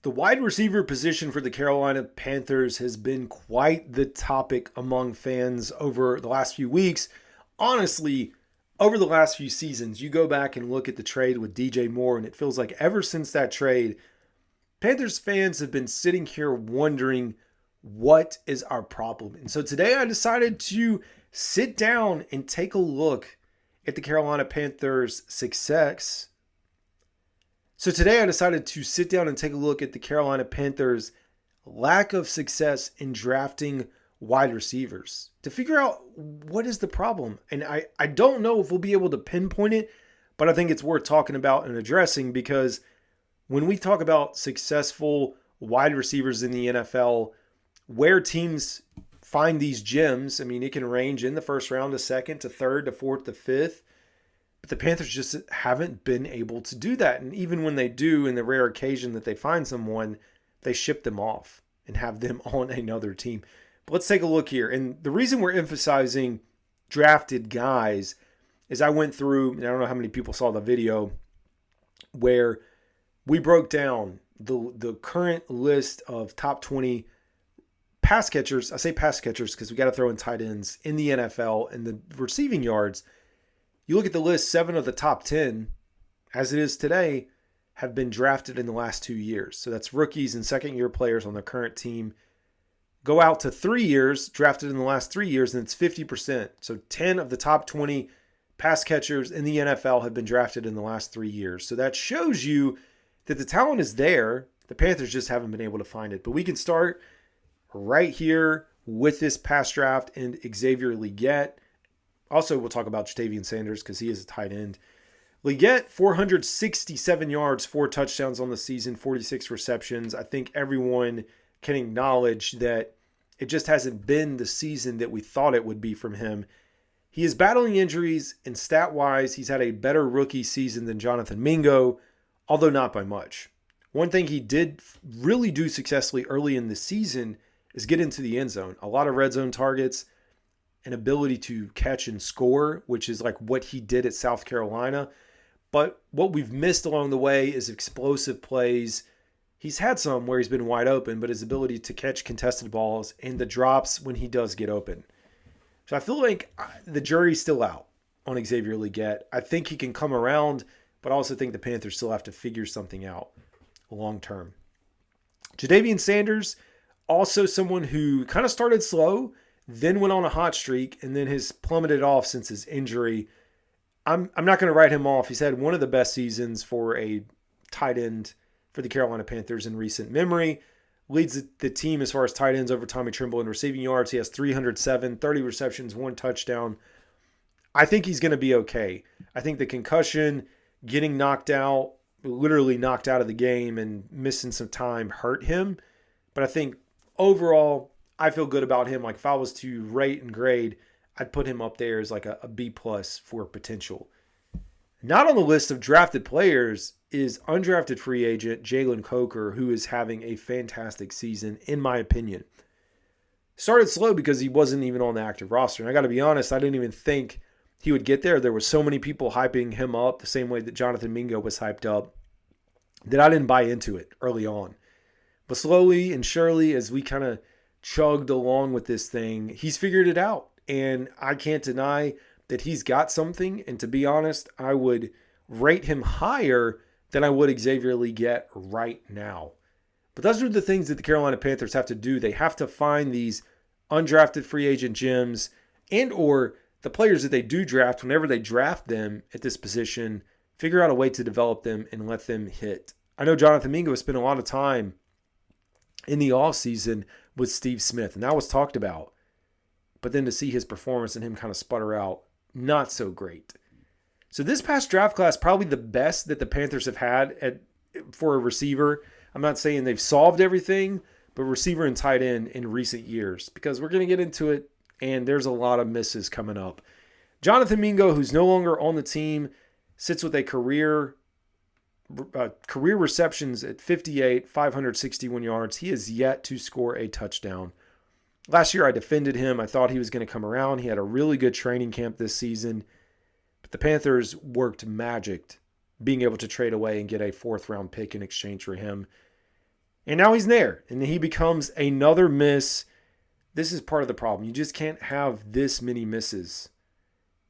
The wide receiver position for the Carolina Panthers has been quite the topic among fans over the last few weeks. Honestly, over the last few seasons, you go back and look at the trade with DJ Moore, and it feels like ever since that trade, Panthers fans have been sitting here wondering what is our problem. And so today I decided to sit down and take a look at the Carolina Panthers' success. So today I decided to sit down and take a look at the Carolina Panthers' lack of success in drafting wide receivers to figure out what is the problem. And I don't know if we'll be able to pinpoint it, but I think it's worth talking about and addressing because when we talk about successful wide receivers in the NFL, where teams find these gems, I mean, it can range in the first round to second to third to fourth to fifth. But the Panthers just haven't been able to do that. And even when they do, in the rare occasion that they find someone, they ship them off and have them on another team. But let's take a look here. And the reason we're emphasizing drafted guys is I went through, and I don't know how many people saw the video, where we broke down the current list of top 20 pass catchers. I say pass catchers because we got to throw in tight ends in the NFL and the receiving yards. You look at the list, 7 of the top 10, as it is today, have been drafted in the last 2 years. So that's rookies and second-year players on the current team. Go out to 3 years, drafted in the last 3 years, and it's 50%. So 10 of the top 20 pass catchers in the NFL have been drafted in the last 3 years. So that shows you that the talent is there. The Panthers just haven't been able to find it. But we can start right here with this past draft and Xavier Legette. Also, we'll talk about Jatavian Sanders because he is a tight end. Legette, 467 yards, 4 touchdowns on the season, 46 receptions. I think everyone can acknowledge that it just hasn't been the season that we thought it would be from him. He is battling injuries, and stat-wise, he's had a better rookie season than Jonathan Mingo, although not by much. One thing he did really do successfully early in the season is get into the end zone. A lot of red zone targets, an ability to catch and score, which is like what he did at South Carolina. But what we've missed along the way is explosive plays. He's had some where he's been wide open, but his ability to catch contested balls and the drops when he does get open. So I feel like the jury's still out on Xavier Legette. I think he can come around, but I also think the Panthers still have to figure something out long term. Jatavian Sanders, also someone who kind of started slow, then went on a hot streak, and then has plummeted off since his injury. I'm not going to write him off. He's had one of the best seasons for a tight end for the Carolina Panthers in recent memory. Leads the team as far as tight ends over Tommy Tremble in receiving yards. He has 307, 30 receptions, 1 touchdown. I think he's going to be okay. I think the concussion, getting knocked out, literally knocked out of the game and missing some time hurt him. But I think overall, I feel good about him. Like if I was to rate and grade, I'd put him up there as like a B+ for potential. Not on the list of drafted players is undrafted free agent Jalen Coker, who is having a fantastic season, in my opinion. Started slow because he wasn't even on the active roster. And I got to be honest, I didn't even think he would get there. There were so many people hyping him up the same way that Jonathan Mingo was hyped up that I didn't buy into it early on. But slowly and surely, as we kind of chugged along with this thing, he's figured it out. And I can't deny that he's got something. And to be honest, I would rate him higher than I would Xavier Legette right now. But those are the things that the Carolina Panthers have to do. They have to find these undrafted free agent gems and or the players that they do draft, whenever they draft them at this position, figure out a way to develop them and let them hit. I know Jonathan Mingo has spent a lot of time in the offseason with Steve Smith, and that was talked about. But then to see his performance and him kind of sputter out, not so great. So this past draft class, probably the best that the Panthers have had for a receiver. I'm not saying they've solved everything, but receiver and tight end in recent years, because we're going to get into it, and there's a lot of misses coming up. Jonathan Mingo, who's no longer on the team, sits with a career receptions at 58, 561 yards. He has yet to score a touchdown. Last year I defended him. I thought he was going to come around. He had a really good training camp this season. But the Panthers worked magic being able to trade away and get a 4th-round pick in exchange for him. And now he's there, and he becomes another miss. This is part of the problem. You just can't have this many misses.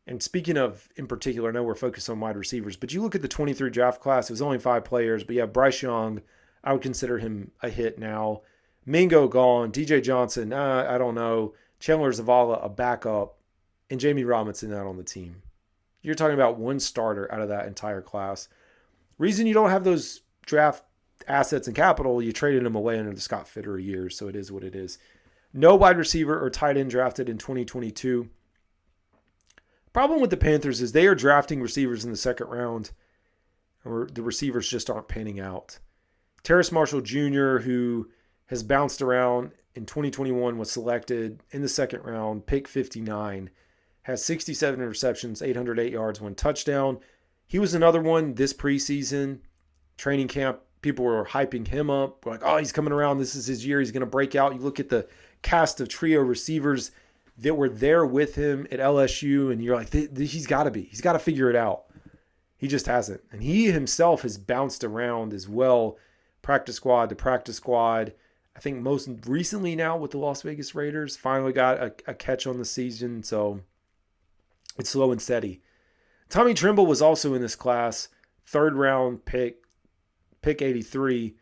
And speaking of, in particular, I know we're focused on wide receivers, but you look at the 23 draft class, it was only 5 players, but you have Bryce Young. I would consider him a hit now. Mingo gone. DJ Johnson, I don't know. Chandler Zavala, a backup. And Jamie Robinson not on the team. You're talking about one starter out of that entire class. Reason you don't have those draft assets and capital, you traded them away under the Scott Fitterer years, so it is what it is. No wide receiver or tight end drafted in 2022. Problem with the Panthers is they are drafting receivers in the second round, or the receivers just aren't panning out. Terrace Marshall Jr., who has bounced around in 2021, was selected in the second round, pick 59, has 67 receptions, 808 yards, 1 touchdown. He was another one this preseason, training camp. People were hyping him up. We're like, oh, he's coming around. This is his year. He's going to break out. You look at the cast of trio receivers that were there with him at LSU, and you're like, he's got to be. He's got to figure it out. He just hasn't. And he himself has bounced around as well, practice squad to practice squad. I think most recently now with the Las Vegas Raiders, finally got a catch on the season, so it's slow and steady. Tommy Tremble was also in this class, third round pick 83.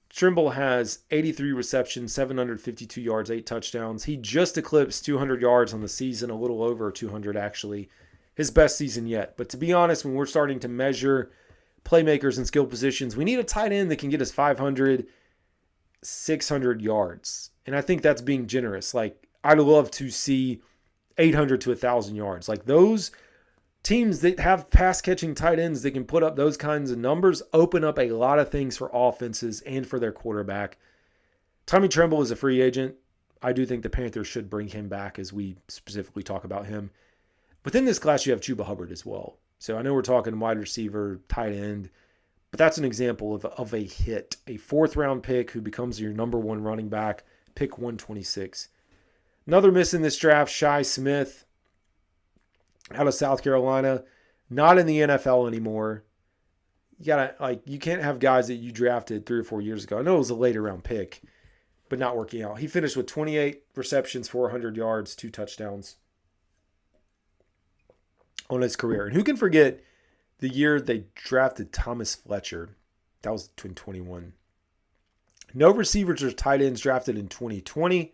Trimble has 83 receptions, 752 yards, 8 touchdowns. He just eclipsed 200 yards on the season, a little over 200 actually. His best season yet. But to be honest, when we're starting to measure playmakers and skill positions, we need a tight end that can get us 500, 600 yards. And I think that's being generous. Like, I'd love to see 800 to 1,000 yards. Like, those teams that have pass-catching tight ends that can put up those kinds of numbers open up a lot of things for offenses and for their quarterback. Tommy Tremble is a free agent. I do think the Panthers should bring him back as we specifically talk about him. Within this class, you have Chuba Hubbard as well. So I know we're talking wide receiver, tight end, but that's an example of a hit. A fourth-round pick who becomes your number one running back, pick 126. Another miss in this draft, Shi Smith, out of South Carolina, not in the NFL anymore. You can't have guys that you drafted 3 or 4 years ago. I know it was a later round pick, but not working out. He finished with 28 receptions, 400 yards, 2 touchdowns on his career. And who can forget the year they drafted Thomas Fletcher? That was in 21. No receivers or tight ends drafted in 2020.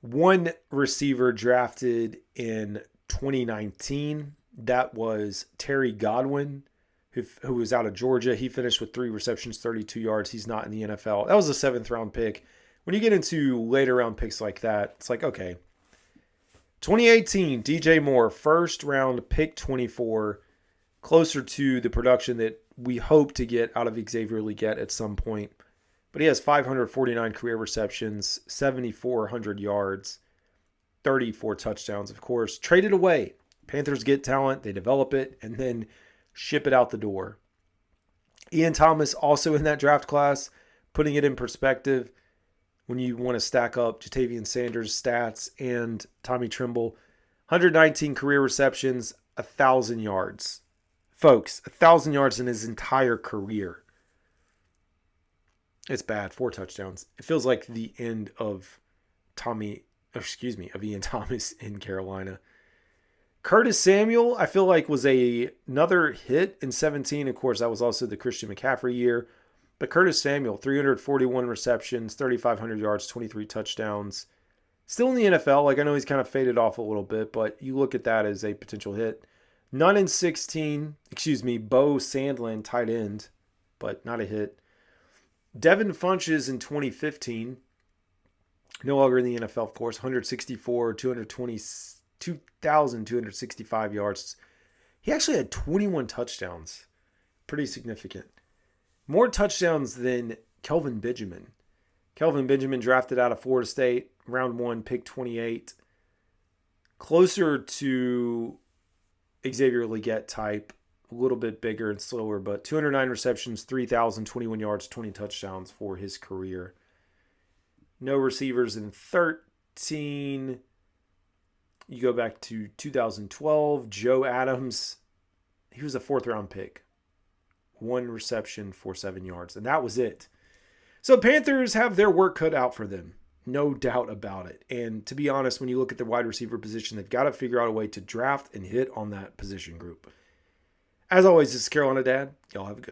One receiver drafted in 2019. That was Terry Godwin, who was out of Georgia. He finished with 3 receptions, 32 yards. He's not in the NFL. That was a 7th-round pick. When you get into later round picks like that, it's like, okay. 2018, DJ Moore, first-round pick 24, closer to the production that we hope to get out of Xavier Legette at some point. But he has 549 career receptions, 7,400 yards, 34 touchdowns, of course. Traded away. Panthers get talent, they develop it, and then ship it out the door. Ian Thomas also in that draft class, putting it in perspective when you want to stack up Jatavian Sanders' stats and Tommy Tremble. 119 career receptions, 1,000 yards. Folks, 1,000 yards in his entire career. It's bad. 4 touchdowns. It feels like the end of Ian Thomas in Carolina. Curtis Samuel, I feel like was another hit in 17. Of course, that was also the Christian McCaffrey year. But Curtis Samuel, 341 receptions, 3,500 yards, 23 touchdowns. Still in the NFL. Like, I know he's kind of faded off a little bit, but you look at that as a potential hit. None in 16. Bo Sandlin, tight end, but not a hit. Devin Funches in 2015, no longer in the NFL, of course, 164, 2,265 yards. He actually had 21 touchdowns. Pretty significant. More touchdowns than Kelvin Benjamin. Kelvin Benjamin drafted out of Florida State, round 1, pick 28. Closer to Xavier Legette type. A little bit bigger and slower, but 209 receptions, 3,021 yards, 20 touchdowns for his career. No receivers in 13. You go back to 2012, Joe Adams. He was a 4th-round pick. 1 reception for 7 yards, and that was it. So Panthers have their work cut out for them. No doubt about it. And to be honest, when you look at the wide receiver position, they've got to figure out a way to draft and hit on that position group. As always, this is Carolina Dad. Y'all have a good